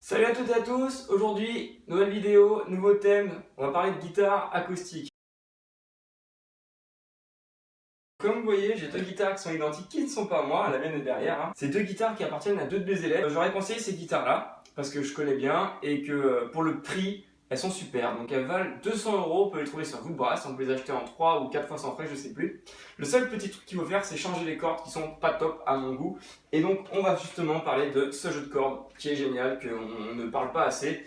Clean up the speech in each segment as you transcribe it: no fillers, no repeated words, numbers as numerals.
Salut à toutes et à tous, aujourd'hui, nouvelle vidéo, nouveau thème, on va parler de guitare acoustique. Comme vous voyez, j'ai deux guitares qui sont identiques, qui ne sont pas moi, la mienne est derrière. C'est deux guitares qui appartiennent à deux de mes élèves. J'aurais conseillé ces guitares-là, parce que je connais bien, et que pour le prix, elles sont super. Donc elles valent 200 €, on peut les trouver sur Woodbrass, on peut les acheter en 3 ou 4 fois sans frais, je sais plus. Le seul petit truc qu'il faut faire, c'est changer les cordes qui sont pas top à mon goût. Et donc on va justement parler de ce jeu de cordes qui est génial, qu'on ne parle pas assez.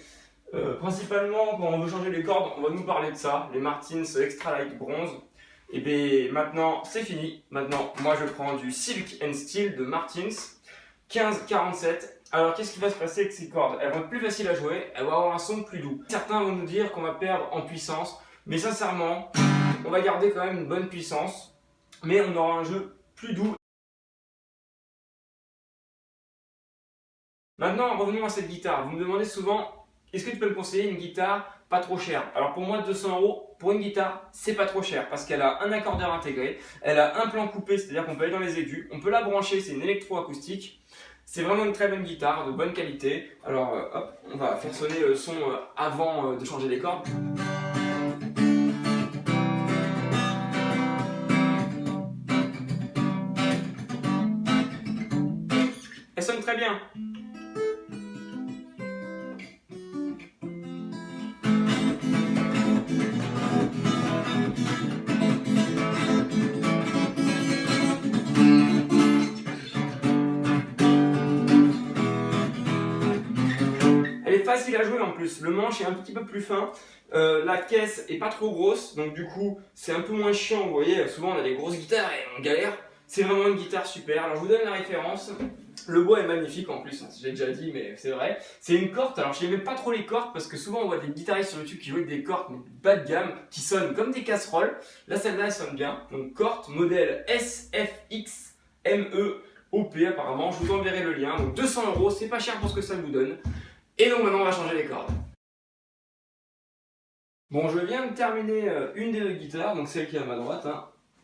Principalement, quand on veut changer les cordes, on va nous parler de ça, les Martins Extra Light Bronze. Et bien maintenant, c'est fini. Maintenant, moi je prends du Silk and Steel de Martins 1547. Alors qu'est-ce qui va se passer avec ces cordes? Elles vont être plus faciles à jouer, elles vont avoir un son plus doux. Certains vont nous dire qu'on va perdre en puissance, mais sincèrement, on va garder quand même une bonne puissance, mais on aura un jeu plus doux. Maintenant, revenons à cette guitare. Vous me demandez souvent, est-ce que tu peux me conseiller une guitare pas trop chère? Alors pour moi, 200 € pour une guitare, c'est pas trop cher parce qu'elle a un accordeur intégré, elle a un plan coupé, c'est-à-dire qu'on peut aller dans les aigus, on peut la brancher, c'est une électroacoustique. C'est vraiment une très bonne guitare, de bonne qualité. Alors hop, on va faire sonner le son avant de changer les cordes. Elle sonne très bien. Facile à jouer en plus, le manche est un petit peu plus fin, la caisse est pas trop grosse, donc du coup c'est un peu moins chiant, vous voyez, souvent on a des grosses guitares et on galère, c'est vraiment une guitare super. Alors je vous donne la référence, le bois est magnifique en plus, j'ai déjà dit mais c'est vrai, c'est une Cort. Alors je n'aime pas trop les Cort parce que souvent on voit des guitaristes sur YouTube qui jouent avec des Cort mais bas de gamme, qui sonnent comme des casseroles. Là celle-là elle sonne bien, donc Cort modèle SFX-MEOP apparemment, je vous enverrai le lien, donc 200 €, c'est pas cher pour ce que ça vous donne. Et donc maintenant on va changer les cordes. Bon, je viens de terminer une des deux guitares, donc celle qui est à ma droite.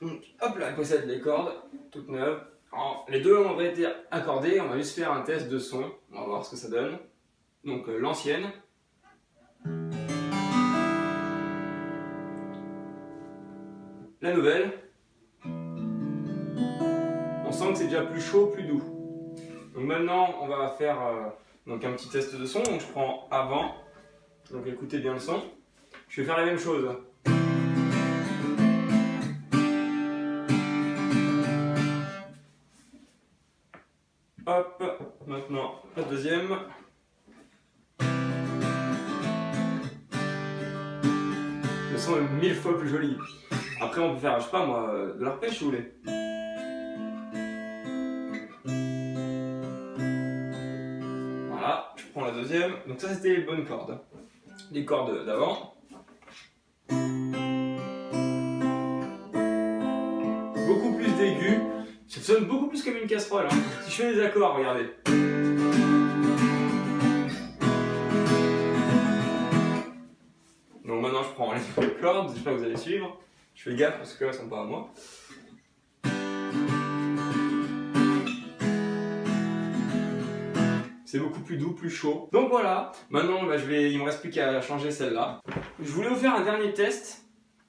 Donc, hop là, elle possède les cordes, toutes neuves. Alors, les deux ont été accordées, on va juste faire un test de son, on va voir ce que ça donne. Donc l'ancienne. La nouvelle. On sent que c'est déjà plus chaud, plus doux. Donc maintenant on va faire donc un petit test de son, donc je prends avant, donc écoutez bien le son. Je vais faire la même chose. Hop, maintenant la deuxième. Le son est 1000 fois plus joli. Après on peut faire, je sais pas moi, de l'arpège si vous voulez. Voilà, je prends la deuxième. Donc ça c'était les bonnes cordes. Les cordes d'avant. Beaucoup plus d'aigus. Ça sonne beaucoup plus comme une casserole. Si je fais des accords, regardez. Donc maintenant je prends les cordes, j'espère que vous allez suivre. Je fais gaffe parce que là elles sont pas à moi. C'est beaucoup plus doux, plus chaud. Donc voilà, maintenant il me reste plus qu'à changer celle-là. Je voulais vous faire un dernier test.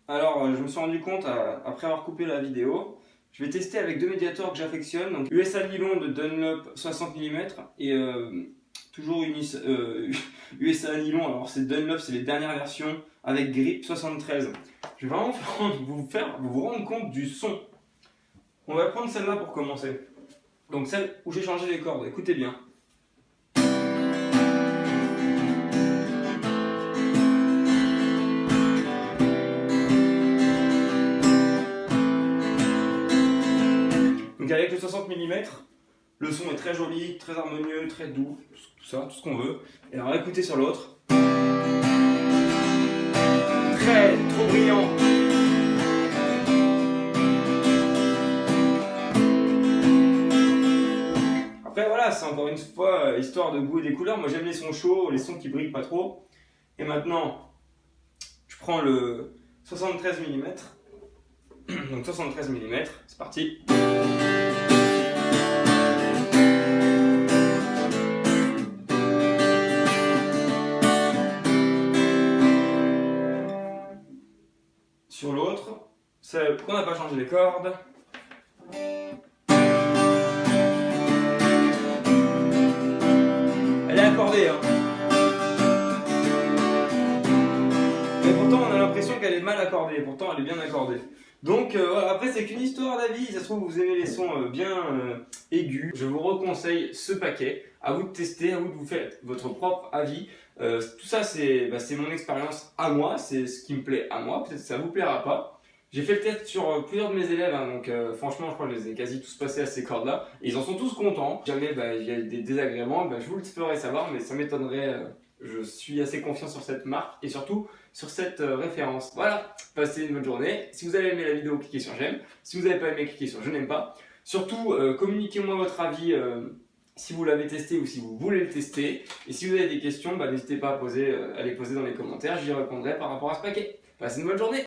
Alors je me suis rendu compte après avoir coupé la vidéo. Je vais tester avec deux médiators que j'affectionne. Donc USA nylon de Dunlop 60 mm et toujours USA nylon. Alors c'est Dunlop, c'est les dernières versions avec grip 73. Je vais vraiment vous rendre compte du son. On va prendre celle-là pour commencer. Donc celle où j'ai changé les cordes, écoutez bien. Donc avec le 60 mm, le son est très joli, très harmonieux, très doux, tout ça, tout ce qu'on veut. Et alors écoutez sur l'autre. Trop brillant. Après voilà, c'est encore une fois histoire de goût et des couleurs. Moi j'aime les sons chauds, les sons qui brillent pas trop. Et maintenant, je prends le 73 mm. Donc 73 mm, c'est parti. l'autre, celle qu'on n'a pas changé les cordes. Elle est accordée, hein. Mais pourtant on a l'impression qu'elle est mal accordée, pourtant elle est bien accordée. Donc voilà, après c'est qu'une histoire d'avis, ça se trouve vous aimez les sons bien aigus. Je vous reconseille ce paquet, à vous de tester, à vous de vous faire votre propre avis. Tout ça c'est mon expérience à moi, c'est ce qui me plaît à moi, peut-être que ça vous plaira pas. J'ai fait le test sur plusieurs de mes élèves, hein, donc franchement je crois que je les ai quasi tous passés à ces cordes là, et ils en sont tous contents. Si jamais il y a des désagréments, je vous le ferai savoir, mais ça m'étonnerait. Je suis assez confiant sur cette marque et surtout sur cette référence. Voilà, passez une bonne journée. Si vous avez aimé la vidéo, cliquez sur j'aime. Si vous n'avez pas aimé, cliquez sur je n'aime pas. Surtout, communiquez-moi votre avis si vous l'avez testé ou si vous voulez le tester. Et si vous avez des questions, n'hésitez pas à les poser dans les commentaires. J'y répondrai par rapport à ce paquet. Passez une bonne journée.